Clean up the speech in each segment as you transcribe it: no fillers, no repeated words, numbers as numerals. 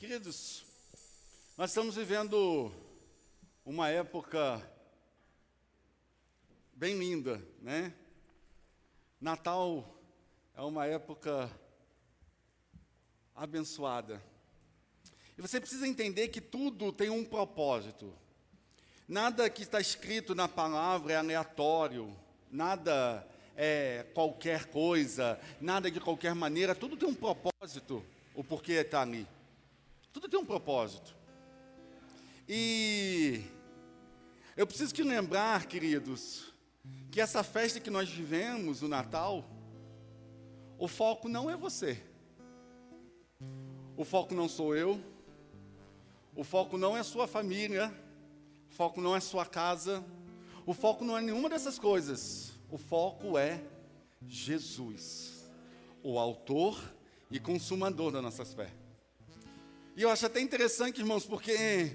Queridos, nós estamos vivendo uma época bem linda, né? Natal é uma época abençoada. E você precisa entender que tudo tem um propósito. Nada que está escrito na palavra é aleatório, nada é qualquer coisa, nada de qualquer maneira, tudo tem um propósito, o porquê está ali. Tudo tem um propósito. E eu preciso te lembrar, queridos, que essa festa que nós vivemos, o Natal, o foco não é você. O foco não sou eu. O foco não é sua família. O foco não é sua casa. O foco não é nenhuma dessas coisas. O foco é Jesus, o autor e consumador da nossa fé. E eu acho até interessante, irmãos, porque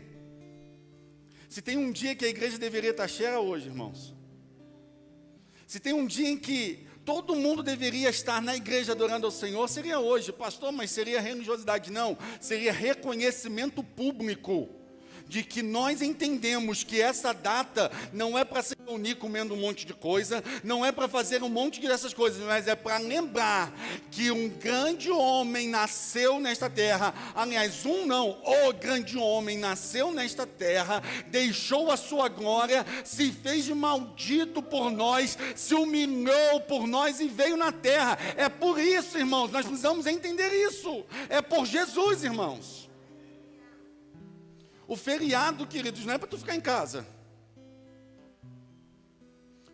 se tem um dia que a igreja deveria estar cheia, é hoje, irmãos. Se tem um dia em que todo mundo deveria estar na igreja adorando ao Senhor, seria hoje. Pastor, mas seria religiosidade? Não, seria reconhecimento público de que nós entendemos que essa data não é para se reunir comendo um monte de coisa, não é para fazer um monte dessas coisas, mas é para lembrar que um grande homem nasceu nesta terra. Aliás, o grande homem nasceu nesta terra, deixou a sua glória, se fez de maldito por nós, se humilhou por nós e veio na terra. É por isso, irmãos, nós precisamos entender isso. É por Jesus, irmãos. O feriado, queridos, não é para tu ficar em casa.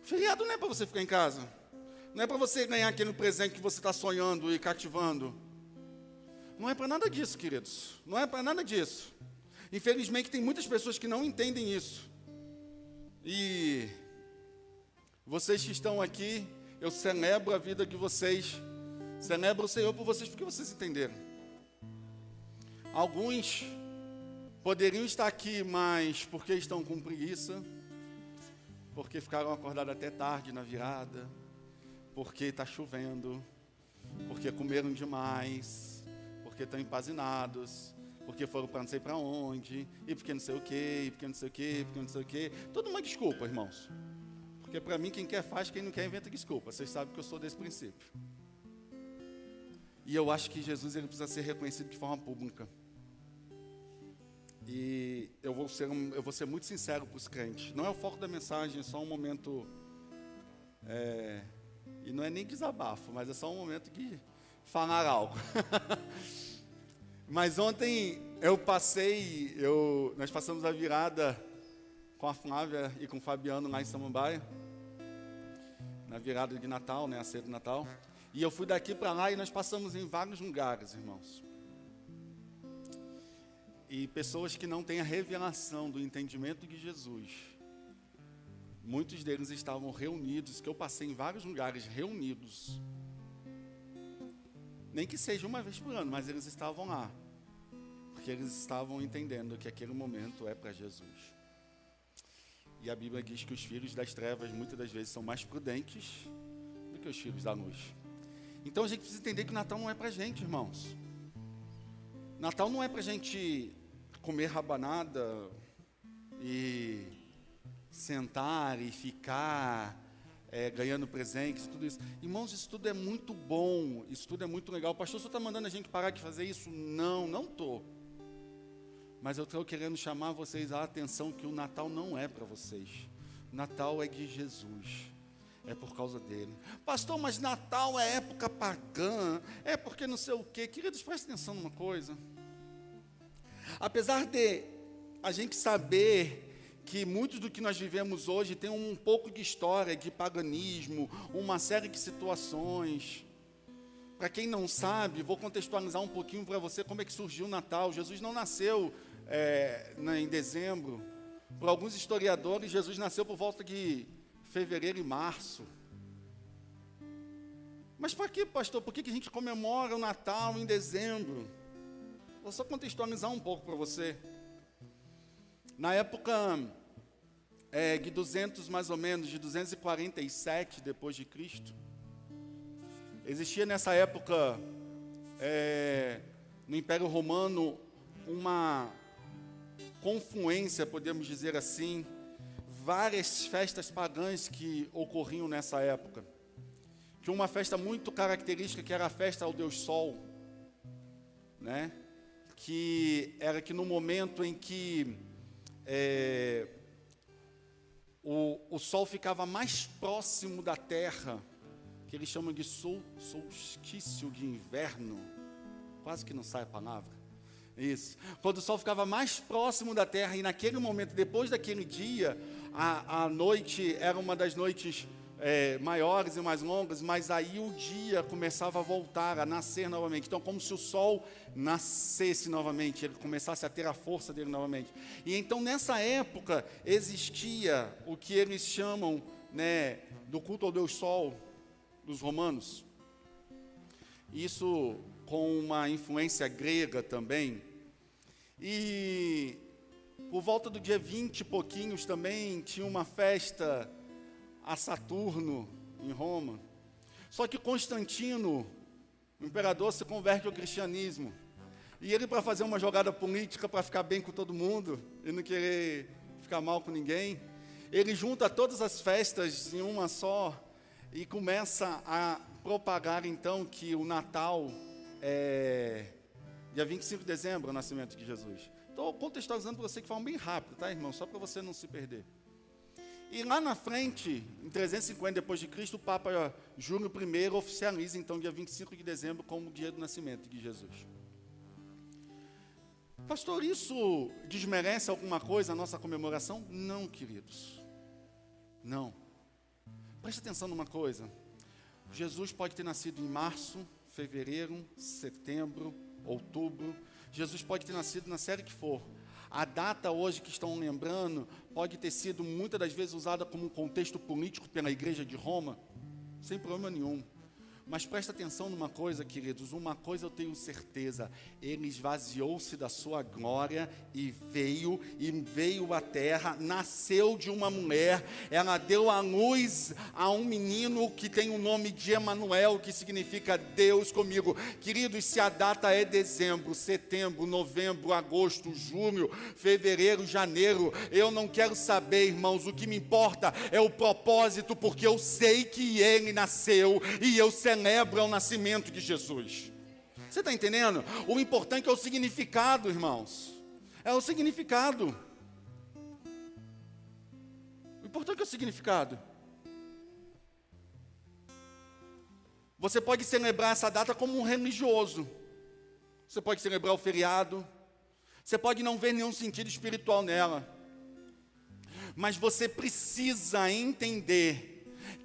O feriado não é para você ficar em casa. Não é para você ganhar aquele presente que você está sonhando e cativando. Não é para nada disso, queridos. Não é para nada disso. Infelizmente, tem muitas pessoas que não entendem isso. E vocês que estão aqui, eu celebro a vida de vocês. Celebro o Senhor por vocês, porque vocês entenderam. Alguns poderiam estar aqui, mas porque estão com preguiça, porque ficaram acordados até tarde na virada, porque está chovendo, porque comeram demais, porque estão empazinados, porque foram para não sei para onde, e porque não sei o quê, e porque não sei o quê, e porque não sei o quê. Toda uma desculpa, irmãos. Porque para mim, quem quer faz, quem não quer inventa desculpa. Vocês sabem que eu sou desse princípio. E eu acho que Jesus ele precisa ser reconhecido de forma pública. E eu vou ser muito sincero para os crentes. Não é o foco da mensagem, é só um momento... e não é nem desabafo, mas é só um momento de falar algo. Mas ontem nós passamos a virada com a Flávia e com o Fabiano lá em Samambaia. Na virada de Natal, né, a ceia do Natal. E eu fui daqui para lá e nós passamos em vários lugares, irmãos. E pessoas que não têm a revelação do entendimento de Jesus. Muitos deles estavam reunidos, que eu passei em vários lugares reunidos. Nem que seja uma vez por ano, mas eles estavam lá. Porque eles estavam entendendo que aquele momento é para Jesus. E a Bíblia diz que os filhos das trevas muitas das vezes são mais prudentes do que os filhos da luz. Então a gente precisa entender que o Natal não é para a gente, irmãos. Natal não é para a gente comer rabanada e sentar e ficar ganhando presentes, tudo isso. Irmãos, isso tudo é muito bom, isso tudo é muito legal. Pastor, o senhor está mandando a gente parar de fazer isso? Não estou. Mas eu estou querendo chamar vocês a atenção que o Natal não é para vocês. O Natal é de Jesus. É por causa dele. Pastor, mas Natal é época pagã, é porque não sei o quê. Queridos, prestem atenção numa coisa. Apesar de a gente saber que muito do que nós vivemos hoje tem um pouco de história, de paganismo, uma série de situações. Para quem não sabe, vou contextualizar um pouquinho para você como é que surgiu o Natal. Jesus não nasceu em dezembro. Por alguns historiadores, Jesus nasceu por volta de fevereiro e março. Mas para que, pastor? Por que a gente comemora o Natal em dezembro? Vou só contextualizar um pouco para você. Na época de 200 mais ou menos, de 247 depois de Cristo, existia nessa época no Império Romano uma confluência, podemos dizer assim, várias festas pagãs que ocorriam nessa época. Tinha uma festa muito característica, que era a festa ao Deus Sol, né? Que era que no momento em que o Sol ficava mais próximo da Terra, que eles chamam de solstício de inverno, quase que não sai a palavra, isso, quando o Sol ficava mais próximo da Terra, e naquele momento, depois daquele dia, a noite era uma das noites maiores e mais longas, mas aí o dia começava a voltar, a nascer novamente. Então, como se o Sol nascesse novamente, ele começasse a ter a força dele novamente. E então, nessa época, existia o que eles chamam, né, do culto ao Deus Sol, dos romanos. Isso com uma influência grega também. E por volta do dia 20 e pouquinhos também tinha uma festa a Saturno em Roma. Só que Constantino, o imperador, se converte ao cristianismo. E ele, para fazer uma jogada política, para ficar bem com todo mundo e não querer ficar mal com ninguém, ele junta todas as festas em uma só e começa a propagar então que o Natal é dia 25 de dezembro, o nascimento de Jesus. Estou contextualizando para você que fala bem rápido, tá, irmão? Só para você não se perder. E lá na frente, em 350 depois de Cristo, o Papa Júlio I oficializa então dia 25 de dezembro como o dia do nascimento de Jesus. Pastor, isso desmerece alguma coisa a nossa comemoração? Não, queridos. Não. Preste atenção numa coisa. Jesus pode ter nascido em março, fevereiro, setembro, outubro. Jesus pode ter nascido na série que for. A data hoje que estão lembrando pode ter sido muitas das vezes usada como um contexto político pela igreja de Roma, sem problema nenhum. Mas presta atenção numa coisa, queridos, uma coisa eu tenho certeza, ele esvaziou-se da sua glória e veio à terra, nasceu de uma mulher, ela deu à luz a um menino que tem o nome de Emanuel, que significa Deus comigo. Queridos, se a data é dezembro, setembro, novembro, agosto, julho, fevereiro, janeiro, eu não quero saber, irmãos, o que me importa é o propósito, porque eu sei que ele nasceu e eu celebro o nascimento de Jesus. Você está entendendo? O importante é o significado, irmãos. É o significado. O importante é o significado. Você pode celebrar essa data como um religioso. Você pode celebrar o feriado. Você pode não ver nenhum sentido espiritual nela. Mas você precisa entender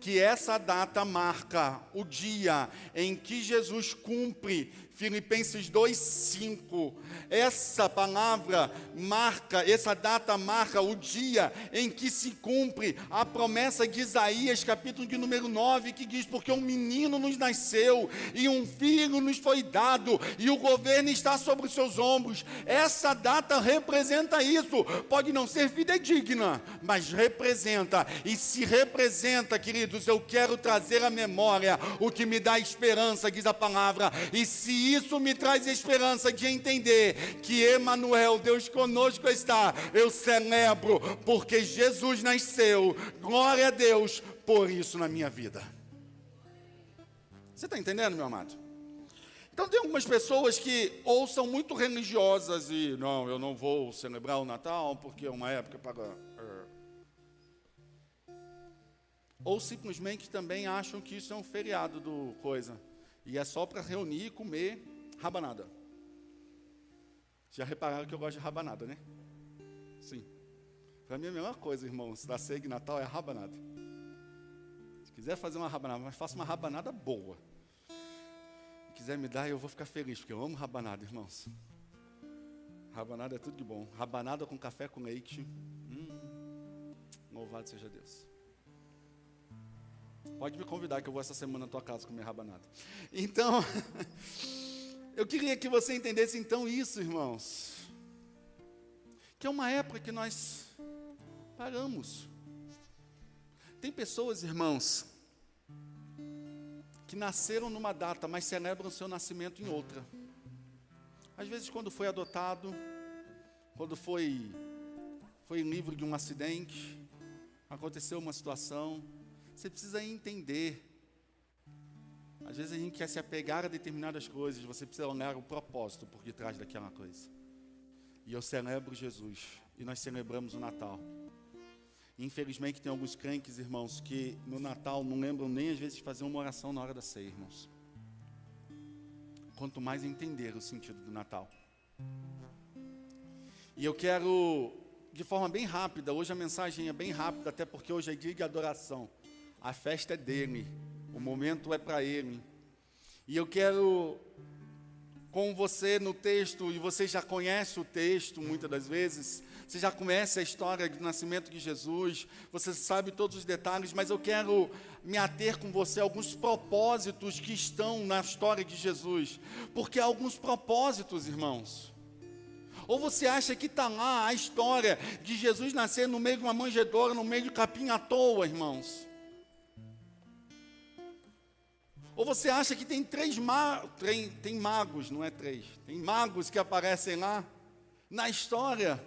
que essa data marca o dia em que Jesus cumpre Filipenses 2:5. Essa palavra marca, essa data marca o dia em que se cumpre a promessa de Isaías, capítulo de número 9, que diz: porque um menino nos nasceu e um filho nos foi dado e o governo está sobre os seus ombros. Essa data representa isso. Pode não ser fidedigna, mas representa. E se representa, queridos, eu quero trazer à memória o que me dá esperança, diz a palavra. E se isso me traz esperança de entender que Emanuel, Deus conosco está, eu celebro, porque Jesus nasceu. Glória a Deus por isso na minha vida. Você está entendendo, meu amado? Então tem algumas pessoas que ou são muito religiosas e não, eu não vou celebrar o Natal porque é uma época para... Ou simplesmente também acham que isso é um feriado do coisa. E é só para reunir e comer rabanada. Já repararam que eu gosto de rabanada, né? Sim. Para mim é a melhor coisa, irmãos, da ceia de Natal é a rabanada. Se quiser fazer uma rabanada, mas faça uma rabanada boa. Se quiser me dar, eu vou ficar feliz, porque eu amo rabanada, irmãos. Rabanada é tudo de bom. Rabanada com café com leite. Louvado seja Deus. Pode me convidar que eu vou essa semana na tua casa comer rabanada. Então, eu queria que você entendesse então isso, irmãos. Que é uma época que nós paramos. Tem pessoas, irmãos, que nasceram numa data, mas celebram o seu nascimento em outra. Às vezes quando foi adotado, quando foi livre de um acidente, aconteceu uma situação, você precisa entender. Às vezes a gente quer se apegar a determinadas coisas, você precisa olhar o propósito por detrás daquela coisa. E eu celebro Jesus, e nós celebramos o Natal. Infelizmente tem alguns crentes, irmãos, que no Natal não lembram nem às vezes de fazer uma oração na hora da ceia, irmãos. Quanto mais entender o sentido do Natal. E eu quero, de forma bem rápida, hoje a mensagem é bem rápida, até porque hoje é dia de adoração. A festa é dele, o momento é para ele. E eu quero, com você no texto, e você já conhece o texto muitas das vezes, você já conhece a história do nascimento de Jesus, você sabe todos os detalhes, mas eu quero me ater com você a alguns propósitos que estão na história de Jesus. Porque há alguns propósitos, irmãos. Ou você acha que está lá a história de Jesus nascer no meio de uma manjedoura, no meio de capim à toa, irmãos? Ou você acha que tem tem magos, não é três, tem magos que aparecem lá na história?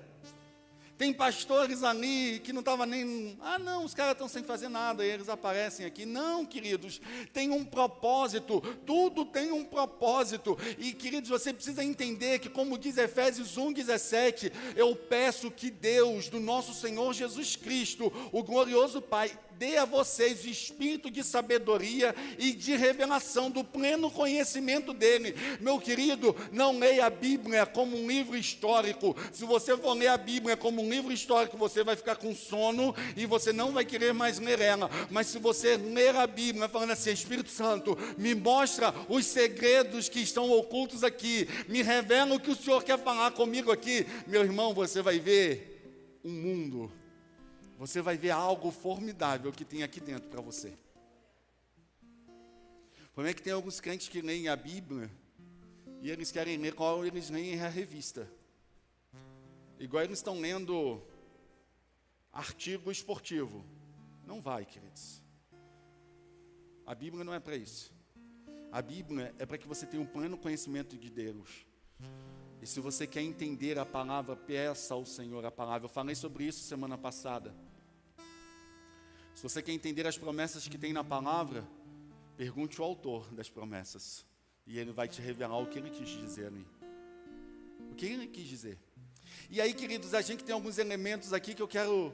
Tem pastores ali que não estavam nem... não, os caras estão sem fazer nada, e eles aparecem aqui. Não, queridos, tem um propósito, tudo tem um propósito. E, queridos, você precisa entender que, como diz Efésios 1,17, eu peço que Deus, do nosso Senhor Jesus Cristo, o glorioso Pai, dê a vocês o espírito de sabedoria e de revelação do pleno conhecimento dele. Meu querido, não leia a Bíblia como um livro histórico. Se você for ler a Bíblia como um livro histórico, você vai ficar com sono e você não vai querer mais ler ela. Mas se você ler a Bíblia falando assim, Espírito Santo, me mostra os segredos que estão ocultos aqui, me revela o que o Senhor quer falar comigo aqui, meu irmão, você vai ver um mundo. Você vai ver algo formidável que tem aqui dentro para você. Como é que tem alguns crentes que leem a Bíblia e eles querem ler qual eles leem a revista. Igual eles estão lendo artigo esportivo. Não vai, queridos. A Bíblia não é para isso. A Bíblia é para que você tenha um pleno conhecimento de Deus. E se você quer entender a palavra, peça ao Senhor a palavra. Eu falei sobre isso semana passada. Se você quer entender as promessas que tem na palavra, pergunte ao autor das promessas. E ele vai te revelar o que ele quis dizer ali. O que ele quis dizer. E aí, queridos, a gente tem alguns elementos aqui que eu quero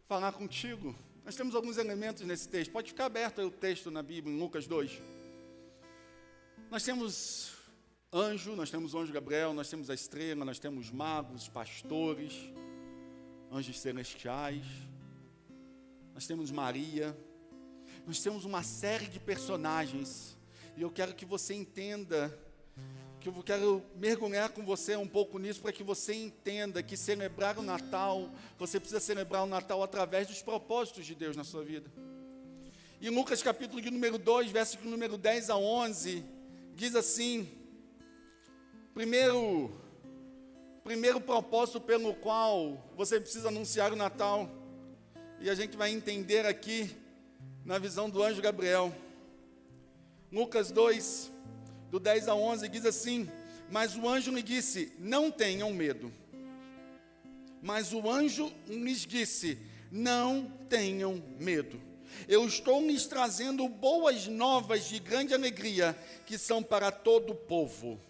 falar contigo. Nós temos alguns elementos nesse texto. Pode ficar aberto aí o texto na Bíblia, em Lucas 2. Nós temos anjo, nós temos o anjo Gabriel, nós temos a estrela, nós temos magos, pastores, anjos celestiais. Nós temos Maria, nós temos uma série de personagens, e eu quero que você entenda, que eu quero mergulhar com você um pouco nisso, para que você entenda que celebrar o Natal, você precisa celebrar o Natal através dos propósitos de Deus na sua vida. E Lucas capítulo de número 2, verso de número 10 a 11, diz assim, primeiro propósito pelo qual você precisa anunciar o Natal, e a gente vai entender aqui, na visão do anjo Gabriel. Lucas 2, do 10 a 11, diz assim, mas o anjo lhe disse, não tenham medo. Mas o anjo lhes disse, não tenham medo. Eu estou lhes trazendo boas novas de grande alegria, que são para todo o povo.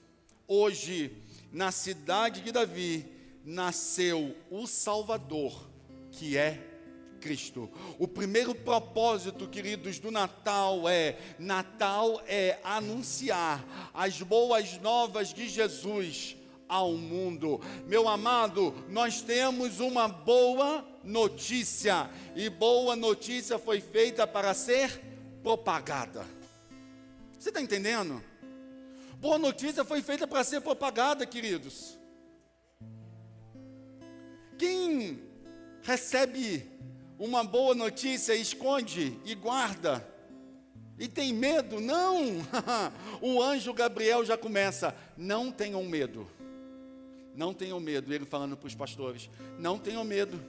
Hoje, na cidade de Davi, nasceu o Salvador, que é Cristo. O primeiro propósito, queridos, do Natal é anunciar as boas novas de Jesus ao mundo. Meu amado, nós temos uma boa notícia, e boa notícia foi feita para ser propagada. Você está entendendo? Boa notícia foi feita para ser propagada, queridos. Quem recebe uma boa notícia, esconde e guarda, e tem medo? Não! O anjo Gabriel já começa, não tenham medo. Não tenham medo, ele falando para os pastores, não tenham medo.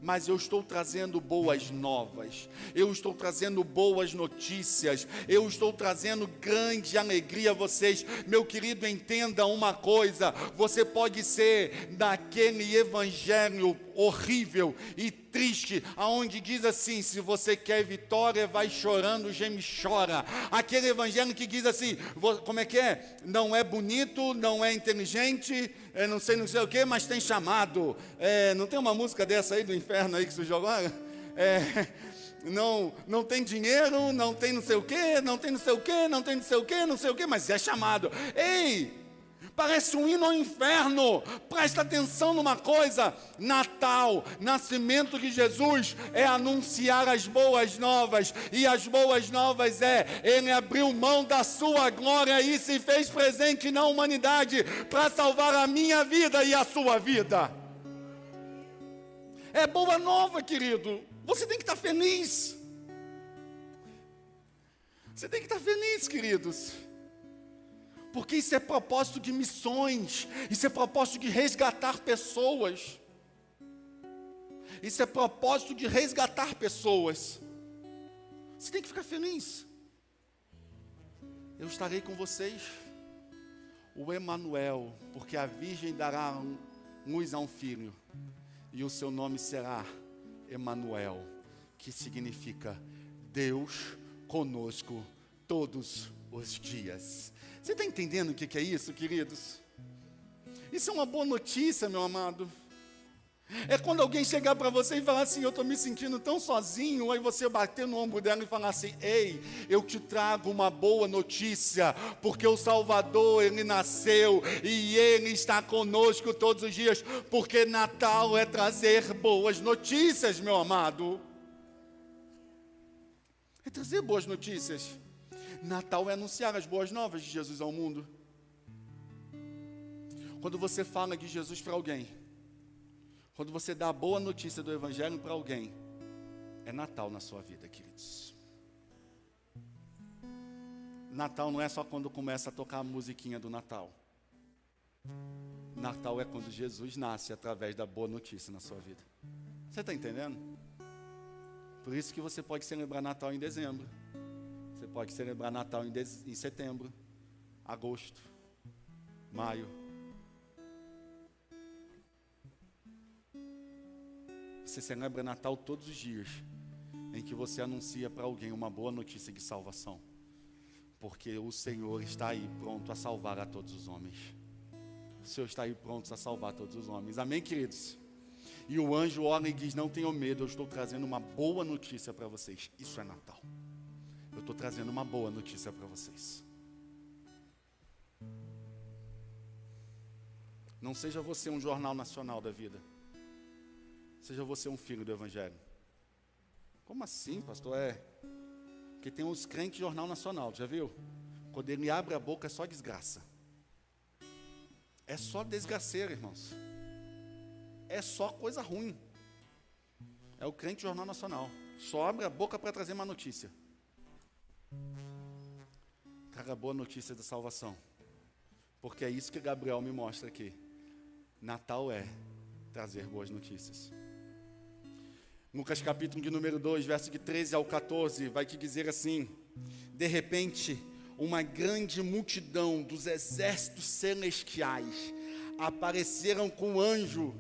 Mas eu estou trazendo boas novas, eu estou trazendo boas notícias, eu estou trazendo grande alegria a vocês. Meu querido, entenda uma coisa: você pode ser daquele evangelho horrível e triste, aonde diz assim: se você quer vitória, vai chorando, geme, chora. Aquele evangelho que diz assim, como é que é? Não é bonito, não é inteligente, não sei o que, mas tem chamado. Não tem uma música dessa aí do inferno aí que surgiu agora? Não tem dinheiro, não tem não sei o que, não tem não sei o que, não tem não sei o que, não sei o que, mas é chamado. Ei! Parece um hino ao inferno. Presta atenção numa coisa: Natal, nascimento de Jesus, é anunciar as boas novas. E as boas novas Ele abriu mão da sua glória e se fez presente na humanidade para salvar a minha vida e a sua vida. É boa nova, querido. Você tem que estar feliz. Você tem que estar feliz, queridos. Porque isso é propósito de missões, isso é propósito de resgatar pessoas. Isso é propósito de resgatar pessoas. Você tem que ficar feliz. Eu estarei com vocês, o Emanuel, porque a Virgem dará luz a um filho, e o seu nome será Emanuel, que significa Deus conosco todos os dias. Você está entendendo o que é isso, queridos? Isso é uma boa notícia, meu amado. É quando alguém chegar para você e falar assim: eu estou me sentindo tão sozinho, aí você bater no ombro dela e falar assim: ei, eu te trago uma boa notícia, porque o Salvador, Ele nasceu, e Ele está conosco todos os dias, porque Natal é trazer boas notícias, meu amado. É trazer boas notícias. Natal é anunciar as boas novas de Jesus ao mundo. Quando você fala de Jesus para alguém, quando você dá a boa notícia do Evangelho para alguém, é Natal na sua vida, queridos. Natal não é só quando começa a tocar a musiquinha do Natal. Natal é quando Jesus nasce através da boa notícia na sua vida. Você está entendendo? Por isso que você pode celebrar Natal em dezembro. Você pode celebrar Natal em setembro, agosto, maio. Você celebra Natal todos os dias, em que você anuncia para alguém uma boa notícia de salvação. Porque o Senhor está aí pronto a salvar a todos os homens. O Senhor está aí pronto a salvar todos os homens. Amém, queridos? E o anjo ora e diz: não tenham medo, eu estou trazendo uma boa notícia para vocês. Isso é Natal. Eu estou trazendo uma boa notícia para vocês. Não seja você um jornal nacional da vida. Seja você um filho do Evangelho. Como assim, pastor? Porque tem uns crentes de jornal nacional, já viu? Quando ele abre a boca é só desgraça. É só desgraceira, irmãos. É só coisa ruim. É o crente de jornal nacional. Só abre a boca para trazer uma notícia. Traga a boa notícia da salvação. Porque é isso que Gabriel me mostra aqui. Natal é trazer boas notícias. Lucas capítulo de número 2, verso de 13 ao 14, vai te dizer assim: de repente, uma grande multidão dos exércitos celestiais apareceram com o anjo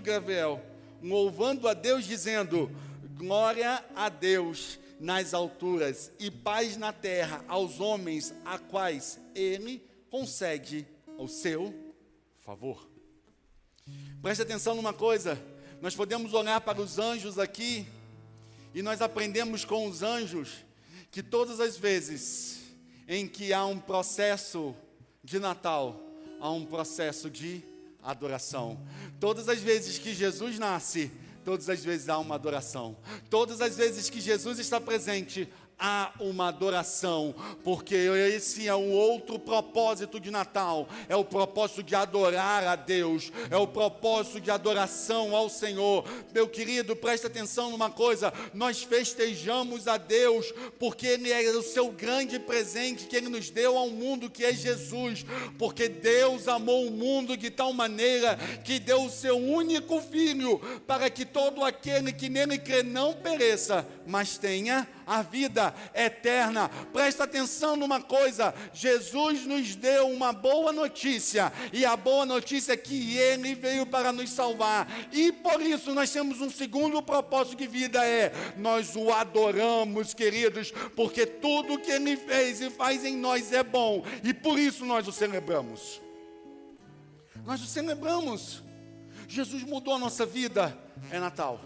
Gabriel, louvando a Deus, dizendo: glória a Deus nas alturas e paz na terra aos homens a quais Ele concede o seu favor. Preste atenção numa coisa: nós podemos olhar para os anjos aqui e nós aprendemos com os anjos que todas as vezes em que há um processo de Natal, há um processo de adoração. Todas as vezes que Jesus nasce, todas as vezes há uma adoração. Todas as vezes que Jesus está presente, há uma adoração, porque esse é um outro propósito de Natal, é o propósito de adorar a Deus, é o propósito de adoração ao Senhor. Meu querido, preste atenção numa coisa, nós festejamos a Deus, porque Ele é o seu grande presente que Ele nos deu ao mundo, que é Jesus, porque Deus amou o mundo de tal maneira, que deu o seu único Filho, para que todo aquele que nele crê não pereça, mas tenha a vida eterna. Presta atenção numa coisa, Jesus nos deu uma boa notícia, e a boa notícia é que Ele veio para nos salvar, e por isso nós temos um segundo propósito de vida, nós o adoramos, queridos, porque tudo que Ele fez e faz em nós é bom, e por isso nós o celebramos. Nós o celebramos. Jesus mudou a nossa vida, é Natal,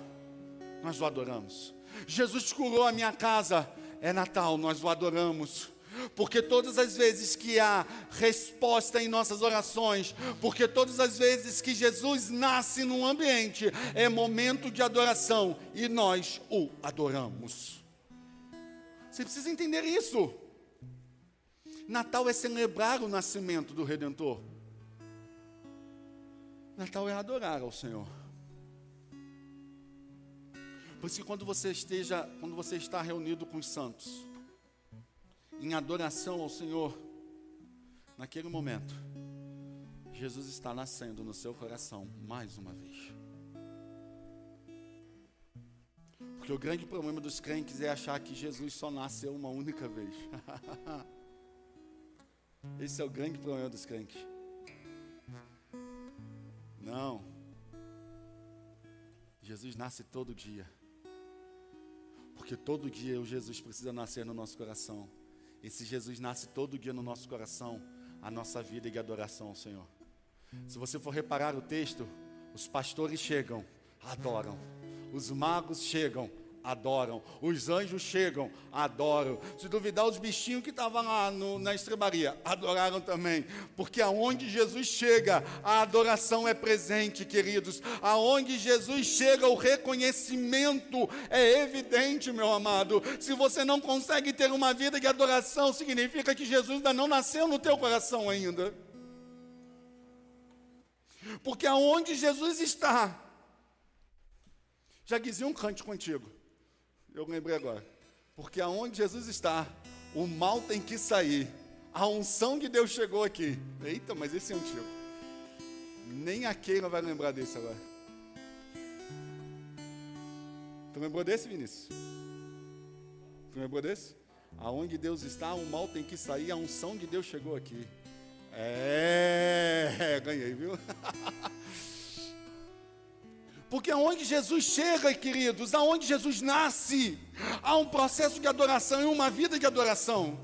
nós o adoramos. Jesus curou a minha casa, é Natal, nós o adoramos. Porque todas as vezes que há resposta em nossas orações, porque todas as vezes que Jesus nasce num ambiente, é momento de adoração, e nós o adoramos. Você precisa entender isso. Natal é celebrar o nascimento do Redentor. Natal é adorar ao Senhor. Por isso que quando você está reunido com os santos, em adoração ao Senhor, naquele momento, Jesus está nascendo no seu coração mais uma vez. Porque o grande problema dos crentes é achar que Jesus só nasceu uma única vez. Esse é o grande problema dos crentes. Não. Jesus nasce todo dia. Porque todo dia o Jesus precisa nascer no nosso coração. E se Jesus nasce todo dia no nosso coração, a nossa vida é de adoração ao Senhor. Se você for reparar o texto, os pastores chegam, adoram. Os magos chegam, adoram. Os anjos chegam, adoram. Se duvidar, os bichinhos que estavam lá na estrebaria, adoraram também. Porque aonde Jesus chega, a adoração é presente, queridos. Aonde Jesus chega, o reconhecimento é evidente, meu amado. Se você não consegue ter uma vida de adoração, significa que Jesus ainda não nasceu no teu coração ainda. Porque aonde Jesus está, já dizia um cântico antigo, eu lembrei agora, porque aonde Jesus está, o mal tem que sair, a unção de Deus chegou aqui. Eita, mas esse é antigo, nem a Keila vai lembrar desse agora. Tu lembrou desse, Vinícius? Tu lembrou desse? Aonde Deus está, o mal tem que sair, a unção de Deus chegou aqui. Ganhei, viu? Porque aonde Jesus chega, queridos, aonde Jesus nasce, há um processo de adoração e uma vida de adoração.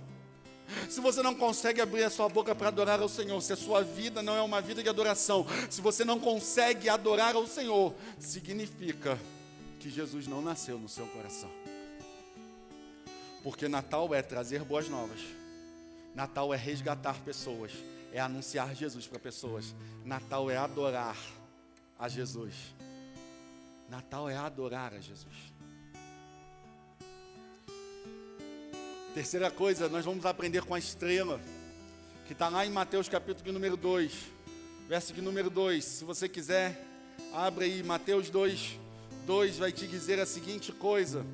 Se você não consegue abrir a sua boca para adorar ao Senhor, se a sua vida não é uma vida de adoração, se você não consegue adorar ao Senhor, significa que Jesus não nasceu no seu coração. Porque Natal é trazer boas novas, Natal é resgatar pessoas, é anunciar Jesus para pessoas, Natal é adorar a Jesus. Natal é adorar a Jesus. Terceira coisa, nós vamos aprender com a estrela, que está lá em Mateus capítulo de número 2, verso de número 2. Se você quiser, abre aí, Mateus 2 vai te dizer a seguinte coisa.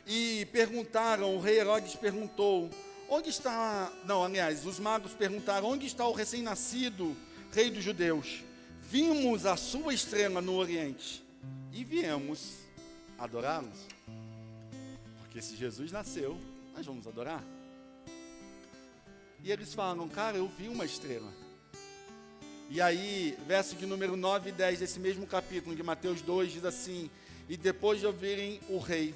E perguntaram, o rei Herodes perguntou, onde está, os magos perguntaram, onde está o recém-nascido rei dos judeus? Vimos a sua estrela no Oriente e viemos adorá-los. Porque se Jesus nasceu, nós vamos adorar. E eles falam, cara, eu vi uma estrela. E aí, verso de número 9 e 10 desse mesmo capítulo de Mateus 2 diz assim, e depois de ouvirem o rei,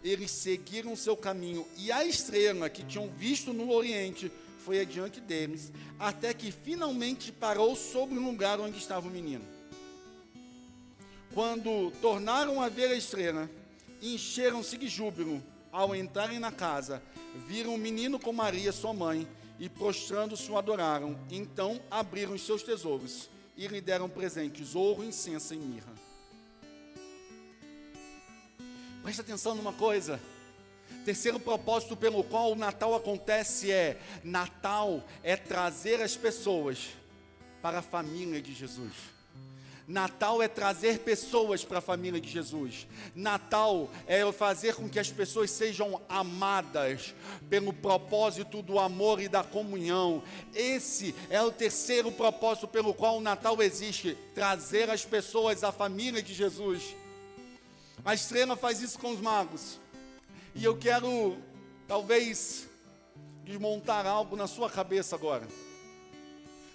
eles seguiram o seu caminho, e a estrela que tinham visto no Oriente foi adiante deles, até que finalmente parou sobre o lugar onde estava o menino. Quando tornaram a ver a estrela, encheram-se de júbilo. Ao entrarem na casa, viram o menino com Maria, sua mãe, e prostrando-se o adoraram. Então abriram os seus tesouros e lhe deram presentes, ouro, incenso e mirra. Presta atenção numa coisa. Terceiro propósito pelo qual o Natal acontece Natal é trazer as pessoas para a família de Jesus. Natal é trazer pessoas para a família de Jesus. Natal é fazer com que as pessoas sejam amadas pelo propósito do amor e da comunhão. Esse é o terceiro propósito pelo qual o Natal existe, trazer as pessoas à família de Jesus. A estrela faz isso com os magos. E eu quero, talvez, desmontar algo na sua cabeça agora.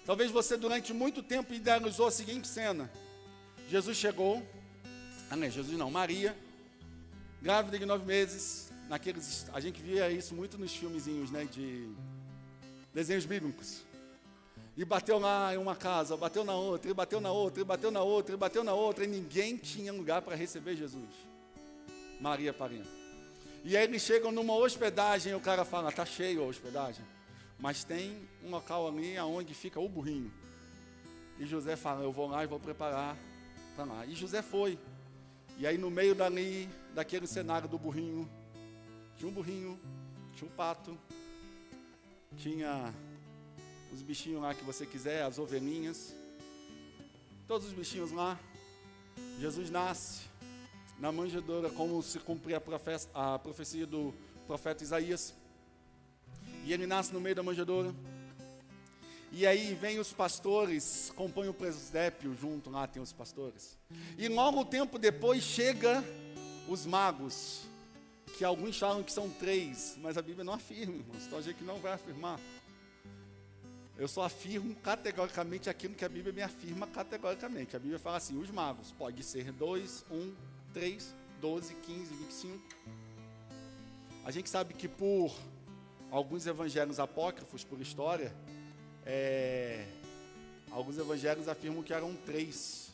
Talvez você durante muito tempo idealizou a seguinte cena. Jesus chegou, Maria, grávida de 9 meses, a gente via isso muito nos filmezinhos, de desenhos bíblicos. E bateu lá em uma casa, bateu na outra, e bateu na outra, e bateu na outra, e bateu na outra, e ninguém tinha lugar para receber Jesus. Maria parindo. E aí eles chegam numa hospedagem, e o cara fala, está cheio a hospedagem, mas tem um local ali onde fica o burrinho. E José fala, eu vou lá e vou preparar para lá. E José foi. E aí no meio daquele cenário do burrinho, tinha um burrinho, tinha um pato, tinha os bichinhos lá que você quiser, as ovelhinhas, todos os bichinhos lá. Jesus nasce na manjedoura, como se cumpria a profecia do profeta Isaías. E ele nasce no meio da manjedoura. E aí vem os pastores, compõem o presépio junto, lá tem os pastores. E logo tempo depois chega os magos, que alguns falam que são 3, mas a Bíblia não afirma, irmãos. Então a gente não vai afirmar. Eu só afirmo categoricamente aquilo que a Bíblia me afirma categoricamente. A Bíblia fala assim, os magos, pode ser 2, 1, 3, 12, 15, 25. A gente sabe que por alguns evangelhos apócrifos, por história, alguns evangelhos afirmam que eram 3,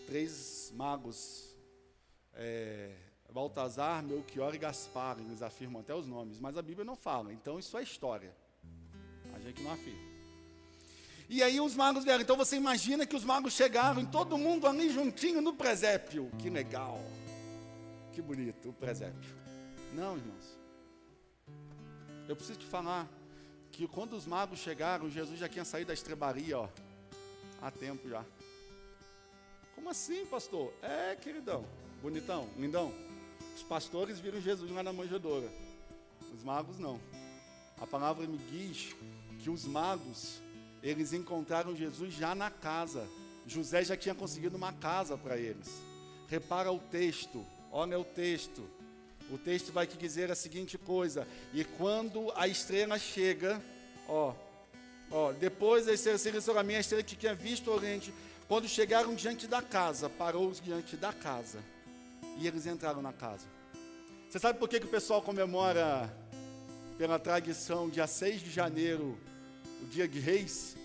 3 magos, Baltazar, Melchior e Gaspar, eles afirmam até os nomes, mas a Bíblia não fala, então isso é história, a gente não afirma. E aí os magos vieram, então você imagina que os magos chegaram, e todo mundo ali juntinho no presépio, que legal, que bonito o presépio. Não, irmãos, eu preciso te falar, que quando os magos chegaram, Jesus já tinha saído da estrebaria, há tempo já. Como assim, pastor? Queridão, bonitão, lindão. Os pastores viram Jesus lá na manjedoura, os magos não. A palavra me diz que os magos, eles encontraram Jesus já na casa. José já tinha conseguido uma casa para eles. Repara o texto, olha o texto. O texto vai te dizer a seguinte coisa, e quando a estrela chega, depois da estrela se sobre a minha estrela que tinha visto o oriente, quando chegaram diante da casa, parou diante da casa, e eles entraram na casa. Você sabe por que o pessoal comemora, pela tradição, dia 6 de janeiro, o dia de Reis?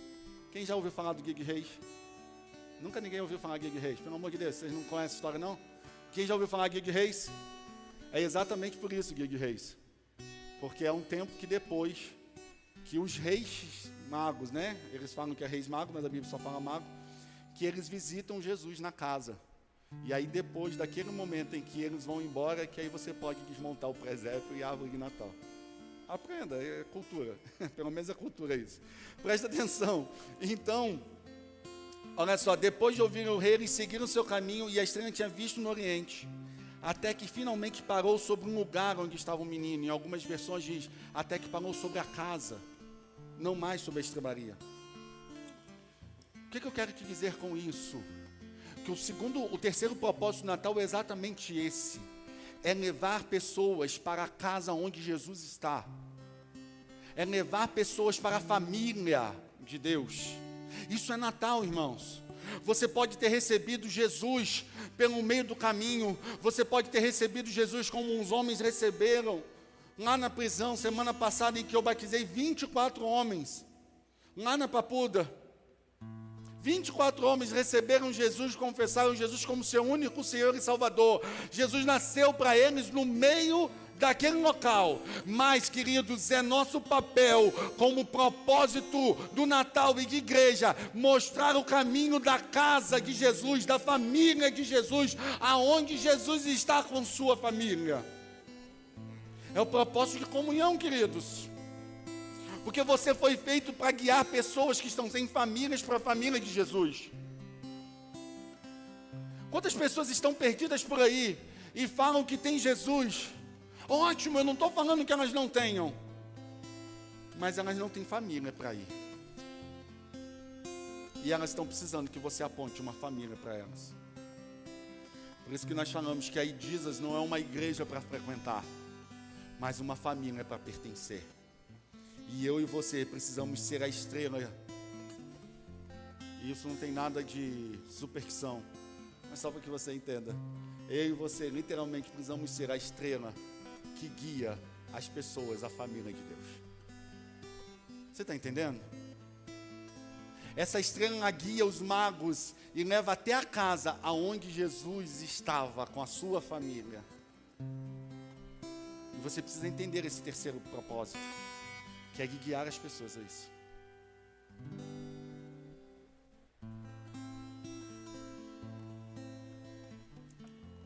Quem já ouviu falar do dia de Reis? Nunca ninguém ouviu falar do dia de Reis, pelo amor de Deus, vocês não conhecem a história não? Quem já ouviu falar do dia de Reis? É exatamente por isso o Dia de Reis, porque é um tempo que depois que os reis magos, eles falam que é reis magos, mas a Bíblia só fala mago, que eles visitam Jesus na casa, e aí depois daquele momento em que eles vão embora, que aí você pode desmontar o presépio e a árvore de Natal. Aprenda, é cultura, pelo menos é cultura isso. Presta atenção, então, olha só, depois de ouvirem o rei, eles seguiram o seu caminho, e a estrela tinha visto no oriente, até que finalmente parou sobre um lugar onde estava o menino. Em algumas versões diz, até que parou sobre a casa, não mais sobre a estrebaria. O que eu quero te dizer com isso? Que o terceiro propósito do Natal é exatamente esse, é levar pessoas para a casa onde Jesus está, é levar pessoas para a família de Deus. Isso é Natal, irmãos. Você pode ter recebido Jesus pelo meio do caminho, você pode ter recebido Jesus como uns homens receberam, lá na prisão, semana passada, em que eu batizei 24 homens, lá na Papuda. 24 homens receberam Jesus, confessaram Jesus como seu único Senhor e Salvador. Jesus nasceu para eles no meio daquele local, mas, queridos, é nosso papel, como propósito do Natal e de igreja, mostrar o caminho da casa de Jesus, da família de Jesus, aonde Jesus está com sua família. É o propósito de comunhão, queridos. Porque você foi feito para guiar pessoas que estão sem famílias para a família de Jesus. Quantas pessoas estão perdidas por aí e falam que tem Jesus? Ótimo, eu não estou falando que elas não tenham, mas elas não têm família para ir. E elas estão precisando que você aponte uma família para elas. Por isso que nós falamos que a Jesus não é uma igreja para frequentar, mas uma família para pertencer. E eu e você precisamos ser a estrela. E isso não tem nada de superstição, mas só para que você entenda. Eu e você literalmente precisamos ser a estrela que guia as pessoas, a família de Deus. Você está entendendo? Essa estrela guia os magos e leva até a casa aonde Jesus estava com a sua família. E você precisa entender esse terceiro propósito, que é guiar as pessoas a isso.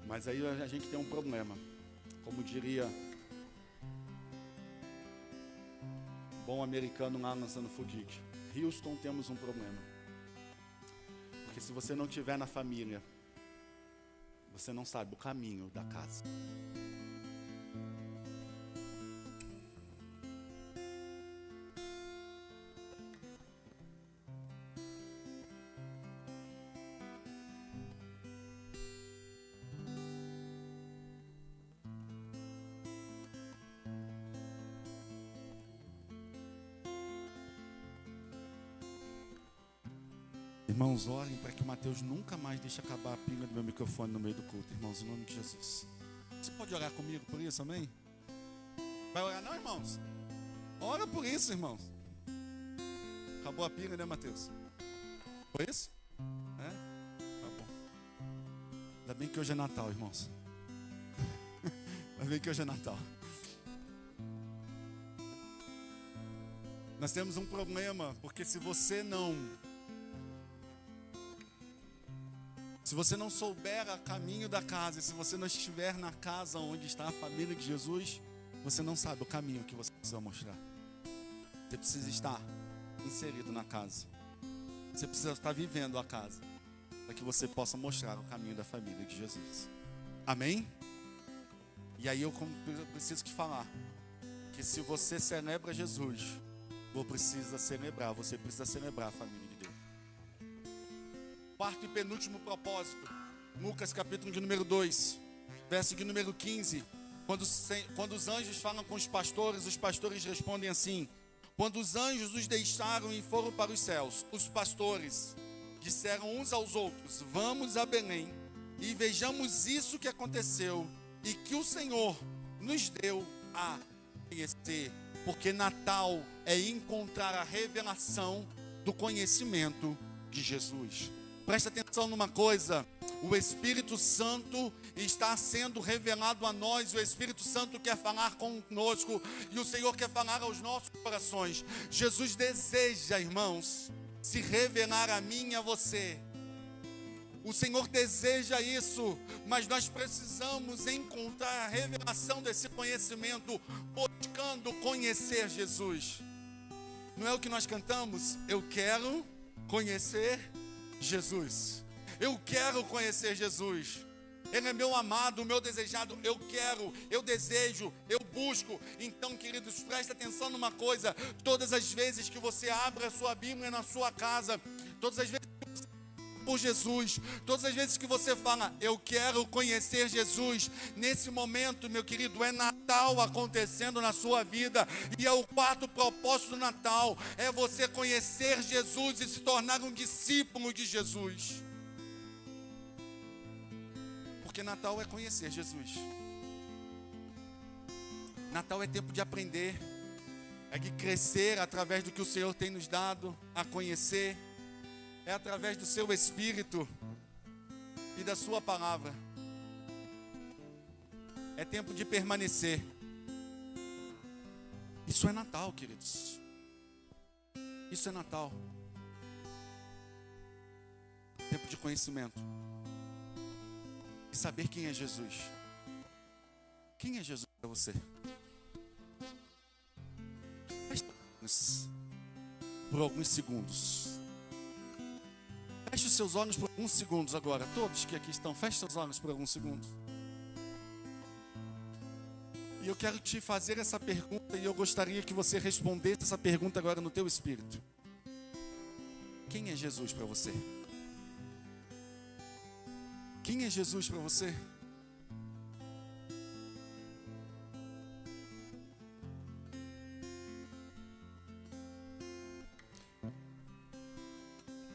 Mas aí a gente tem um problema. Como diria bom americano lá lançando Fudite, Houston, temos um problema. Porque se você não estiver na família, você não sabe o caminho da casa. Irmãos, orem para que o Mateus nunca mais deixe acabar a pilha do meu microfone no meio do culto, irmãos, em nome de Jesus. Você pode orar comigo por isso, amém? Vai orar não, irmãos? Ora por isso, irmãos. Acabou a pilha, né, Mateus? Foi isso? É? Tá bom. Ainda bem que hoje é Natal, irmãos. Ainda bem que hoje é Natal. Nós temos um problema, porque se você não souber o caminho da casa, e se você não estiver na casa onde está a família de Jesus, você não sabe o caminho que você precisa mostrar. Você precisa estar inserido na casa. Você precisa estar vivendo a casa, para que você possa mostrar o caminho da família de Jesus. Amém? E aí eu preciso te falar, que se você celebra Jesus, você precisa celebrar a família de Deus. Quarto e penúltimo propósito, Lucas capítulo de número 2, verso de número 15, quando os anjos falam com os pastores respondem assim: quando os anjos os deixaram e foram para os céus, os pastores disseram uns aos outros: vamos a Belém e vejamos isso que aconteceu e que o Senhor nos deu a conhecer, porque Natal é encontrar a revelação do conhecimento de Jesus. Presta atenção numa coisa, o Espírito Santo está sendo revelado a nós, o Espírito Santo quer falar conosco e o Senhor quer falar aos nossos corações. Jesus deseja, irmãos, se revelar a mim e a você. O Senhor deseja isso, mas nós precisamos encontrar a revelação desse conhecimento, buscando conhecer Jesus. Não é o que nós cantamos? Eu quero conhecer Jesus. Eu quero conhecer Jesus. Ele é meu amado, meu desejado. Eu quero, eu desejo, eu busco. Então, queridos, presta atenção numa coisa. Todas as vezes que você abre a sua Bíblia na sua casa, todas as vezes que você por Jesus, todas as vezes que você fala, eu quero conhecer Jesus, nesse momento, meu querido, é Natal acontecendo na sua vida, e é o quarto propósito do Natal, é você conhecer Jesus e se tornar um discípulo de Jesus. Porque Natal é conhecer Jesus. Natal é tempo de aprender, é de crescer através do que o Senhor tem nos dado a conhecer. É através do seu Espírito e da sua palavra. É tempo de permanecer. Isso é Natal, queridos. Isso é Natal. Tempo de conhecimento. E saber quem é Jesus. Quem é Jesus para você? por alguns segundos. Feche os seus olhos por alguns segundos agora. Todos que aqui estão, feche seus olhos por alguns segundos. E eu quero te fazer essa pergunta e eu gostaria que você respondesse essa pergunta agora no teu espírito. Quem é Jesus para você? Quem é Jesus para você?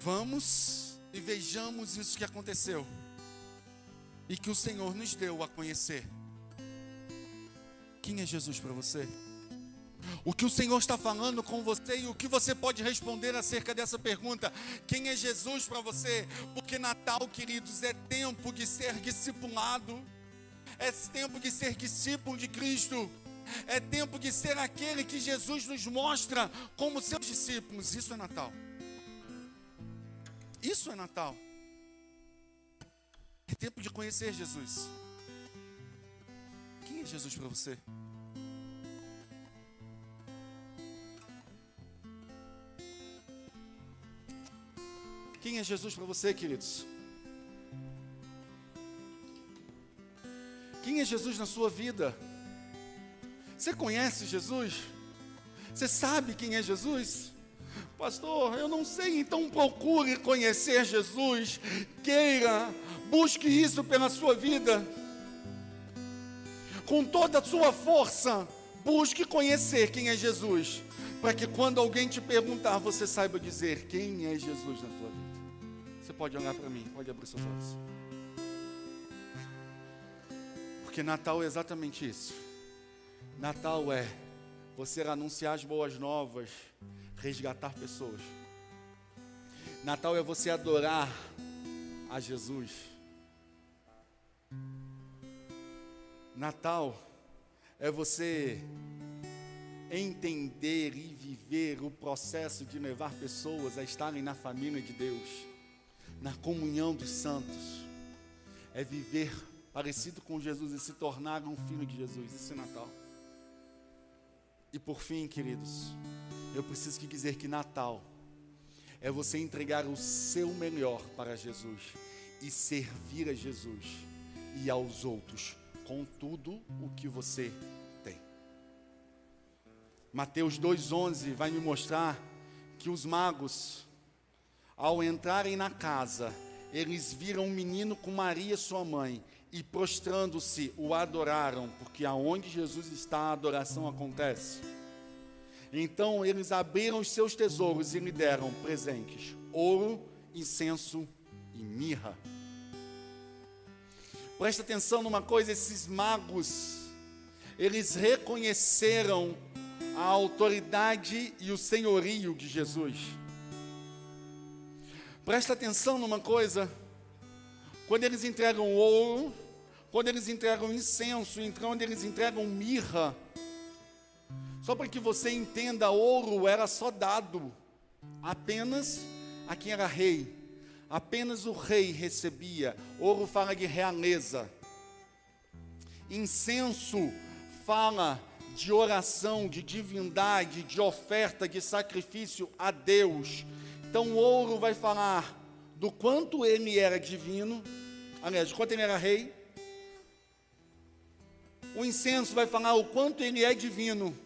Vamos e vejamos isso que aconteceu e que o Senhor nos deu a conhecer. Quem é Jesus para você? O que o Senhor está falando com você e o que você pode responder acerca dessa pergunta? Quem é Jesus para você? Porque Natal, queridos, é tempo de ser discipulado, é tempo de ser discípulo de Cristo, é tempo de ser aquele que Jesus nos mostra como seus discípulos. Isso é Natal. Isso é Natal. É tempo de conhecer Jesus. Quem é Jesus para você? Quem é Jesus para você, queridos? Quem é Jesus na sua vida? Você conhece Jesus? Você sabe quem é Jesus? Pastor, eu não sei, então procure conhecer Jesus, queira, busque isso pela sua vida, com toda a sua força, busque conhecer quem é Jesus, para que quando alguém te perguntar, você saiba dizer quem é Jesus na tua vida. Você pode olhar para mim, pode abrir seus olhos, porque Natal é exatamente isso. Natal é você anunciar as boas novas, resgatar pessoas. Natal é você adorar a Jesus. Natal é você entender e viver o processo de levar pessoas a estarem na família de Deus, na comunhão dos santos. É viver parecido com Jesus e se tornar um filho de Jesus. Isso é Natal. E por fim, queridos, eu preciso dizer que Natal é você entregar o seu melhor para Jesus e servir a Jesus e aos outros com tudo o que você tem. Mateus 2,11 vai me mostrar que os magos, ao entrarem na casa, eles viram um menino com Maria, sua mãe, e prostrando-se, o adoraram, porque aonde Jesus está, a adoração acontece. Então eles abriram os seus tesouros e lhe deram presentes: ouro, incenso e mirra. Presta atenção numa coisa, esses magos, eles reconheceram a autoridade e o senhorio de Jesus. Presta atenção numa coisa, quando eles entregam ouro, quando eles entregam incenso, quando eles entregam mirra, só para que você entenda, ouro era só dado apenas a quem era rei. Apenas o rei recebia. Ouro fala de realeza. Incenso fala de oração, de divindade, de oferta, de sacrifício a Deus. Então o ouro vai falar do quanto ele era divino, aliás, de quanto ele era rei. O incenso vai falar o quanto ele é divino.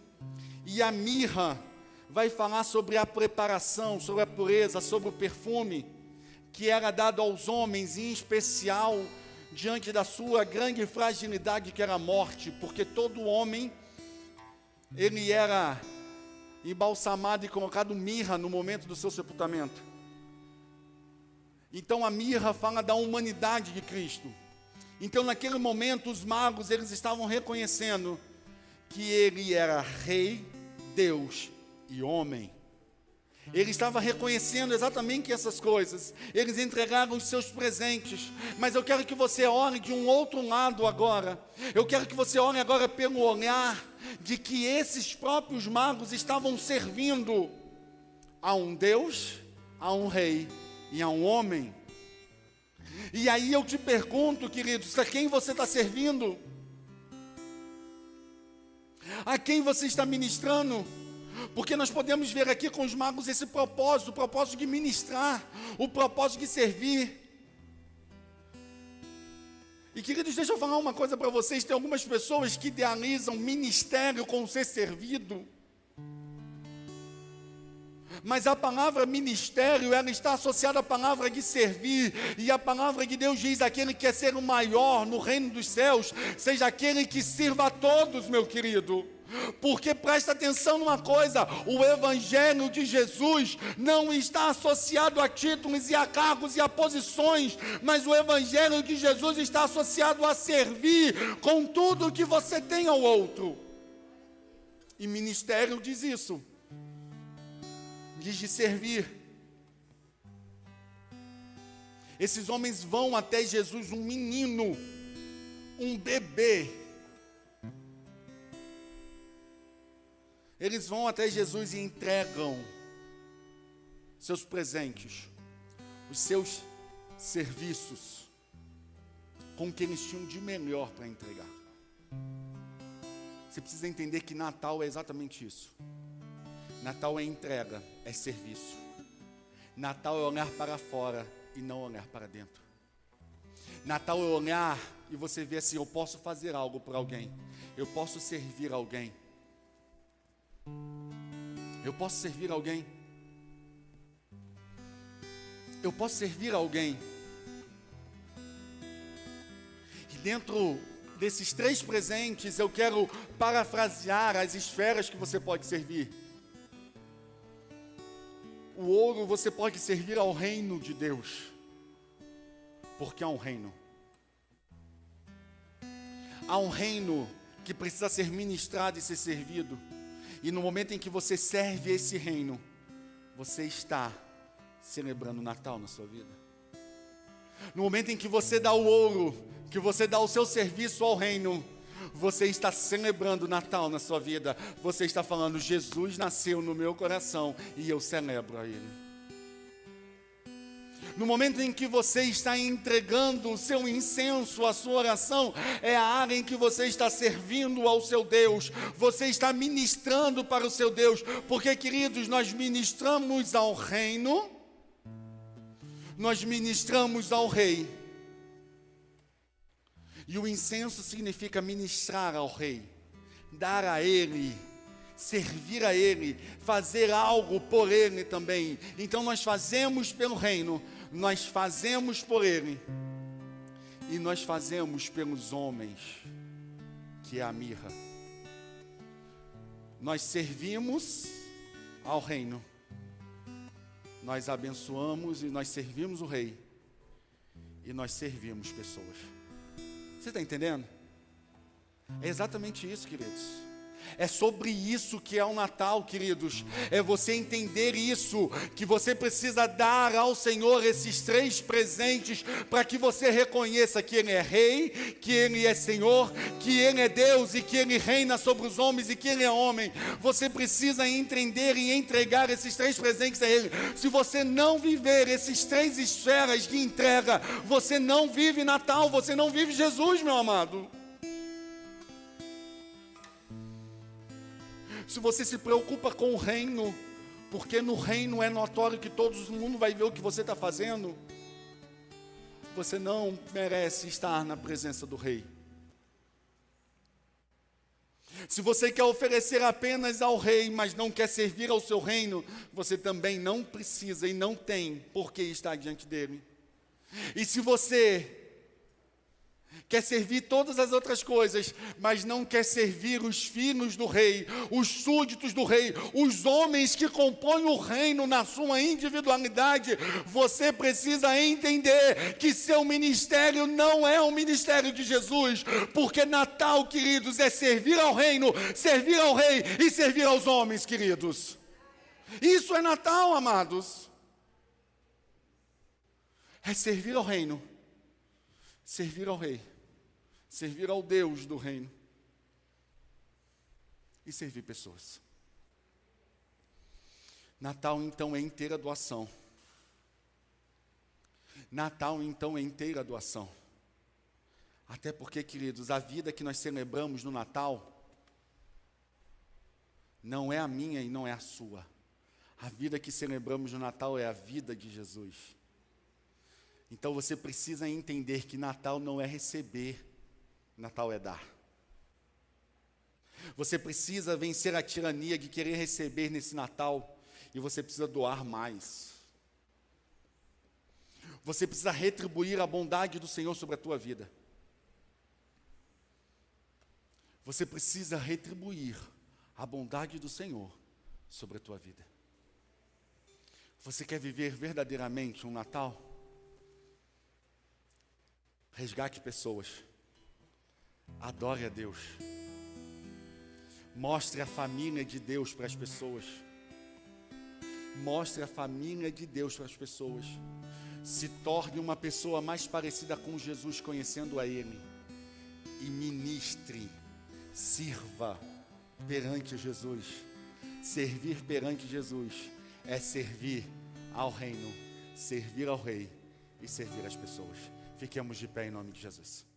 E a mirra vai falar sobre a preparação, sobre a pureza, sobre o perfume que era dado aos homens, em especial diante da sua grande fragilidade, que era a morte, porque todo homem, ele era embalsamado e colocado mirra no momento do seu sepultamento. Então a mirra fala da humanidade de Cristo. Então naquele momento os magos, eles estavam reconhecendo que ele era rei, Deus e homem. Ele estava reconhecendo exatamente essas coisas. Eles entregaram os seus presentes. Mas eu quero que você olhe de um outro lado agora. Eu quero que você olhe agora pelo olhar de que esses próprios magos estavam servindo a um Deus, a um rei e a um homem. E aí eu te pergunto, queridos, a quem você está servindo? A quem você está ministrando? Porque nós podemos ver aqui com os magos esse propósito, o propósito de ministrar, o propósito de servir. E queridos, deixa eu falar uma coisa para vocês, tem algumas pessoas que idealizam ministério com ser servido. Mas a palavra ministério, ela está associada à palavra de servir, e a palavra de Deus diz, aquele que quer ser o maior no reino dos céus, seja aquele que sirva a todos, meu querido. Porque presta atenção numa coisa, o evangelho de Jesus não está associado a títulos e a cargos e a posições, mas o evangelho de Jesus está associado a servir com tudo que você tem ao outro. E ministério diz isso, diz de servir. Esses homens vão até Jesus, um menino, um bebê. Eles vão até Jesus e entregam seus presentes, os seus serviços, com o que eles tinham de melhor para entregar. Você precisa entender que Natal é exatamente isso. Natal é entrega, é serviço. Natal é olhar para fora e não olhar para dentro. Natal é olhar e você vê assim, eu posso fazer algo por alguém, eu posso servir alguém. Eu posso servir alguém. Eu posso servir alguém. E dentro desses 3 presentes, eu quero parafrasear as esferas que você pode servir. O ouro você pode servir ao reino de Deus, porque há um reino. Há um reino que precisa ser ministrado e ser servido. E no momento em que você serve esse reino, você está celebrando o Natal na sua vida. No momento em que você dá o ouro, que você dá o seu serviço ao reino, você está celebrando o Natal na sua vida. Você está falando, Jesus nasceu no meu coração e eu celebro a Ele. No momento em que você está entregando o seu incenso, a sua oração, é a área em que você está servindo ao seu Deus, você está ministrando para o seu Deus, porque, queridos, nós ministramos ao reino, nós ministramos ao rei, e o incenso significa ministrar ao rei, dar a ele, servir a ele, fazer algo por ele também. Então nós fazemos pelo reino, nós fazemos por ele, e nós fazemos pelos homens, que é a mirra. Nós servimos ao reino, nós abençoamos e nós servimos o rei, e nós servimos pessoas. Você está entendendo? É exatamente isso, queridos. É sobre isso que é o Natal, queridos. É você entender isso, que você precisa dar ao Senhor esses 3 presentes, para que você reconheça que Ele é Rei, que Ele é Senhor, que Ele é Deus e que Ele reina sobre os homens e que Ele é homem. Você precisa entender e entregar esses 3 presentes a Ele. Se você não viver esses 3 esferas de entrega, você não vive Natal, você não vive Jesus, meu amado. Se você se preocupa com o reino, porque no reino é notório que todo mundo vai ver o que você está fazendo, você não merece estar na presença do rei. Se você quer oferecer apenas ao rei, mas não quer servir ao seu reino, você também não precisa e não tem por que estar diante dele. E se você quer servir todas as outras coisas, mas não quer servir os filhos do rei, os súditos do rei, os homens que compõem o reino na sua individualidade, você precisa entender que seu ministério não é o ministério de Jesus, porque Natal, queridos, é servir ao reino, servir ao rei e servir aos homens, queridos. Isso é Natal, amados. É servir ao reino, servir ao rei, servir ao Deus do reino e servir pessoas. Natal, então, é inteira doação. Natal, então, é inteira doação. Até porque, queridos, a vida que nós celebramos no Natal não é a minha e não é a sua. A vida que celebramos no Natal é a vida de Jesus. Então você precisa entender que Natal não é receber, Natal é dar. Você precisa vencer a tirania de querer receber nesse Natal, e você precisa doar mais. Você precisa retribuir a bondade do Senhor sobre a tua vida. Você precisa retribuir a bondade do Senhor sobre a tua vida. Você quer viver verdadeiramente um Natal? Resgate pessoas. Adore a Deus. Mostre a família de Deus para as pessoas. Mostre a família de Deus para as pessoas. Se torne uma pessoa mais parecida com Jesus, conhecendo a Ele. E ministre, sirva perante Jesus. Servir perante Jesus é servir ao reino, servir ao Rei e servir as pessoas. Fiquemos de pé em nome de Jesus.